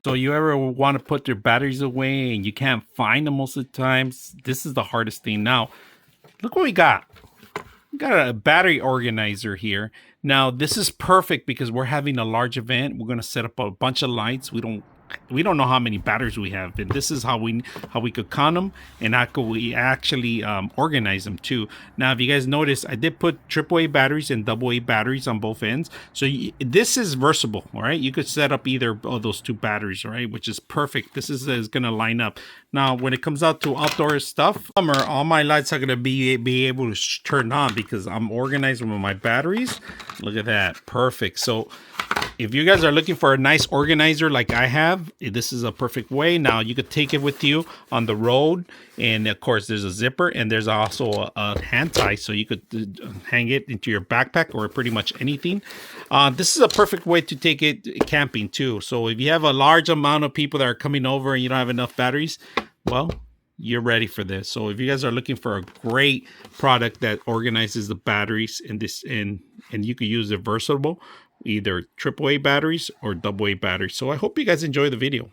So you ever want to put your batteries away and you can't find them most of the times? This is the hardest thing. Now, look what we got. We got a battery organizer here. Now, this is perfect because we're having a large event. We're going to set up a bunch of lights. We don't know how many batteries we have, and this is how we could count them and how could we actually organize them too. Now, if you guys notice, I did put AAA batteries and AA batteries on both ends, so this is versatile. All right, you could set up either of those two batteries, all right, which is perfect. This is going to line up. Now, when it comes out to outdoor stuff, summer, all my lights are going to be able to turn on because I'm organizing with my batteries. Look at that, perfect. So if you guys are looking for a nice organizer like I have, this is a perfect way. Now you could take it with you on the road, and of course there's a zipper and there's also a hand tie, so you could hang it into your backpack or pretty much anything. This is a perfect way to take it camping too. So if you have a large amount of people that are coming over and you don't have enough batteries, well, you're ready for this. So if you guys are looking for a great product that organizes the batteries in this, and you could use it versatile, either AAA batteries or AA batteries. So I hope you guys enjoy the video.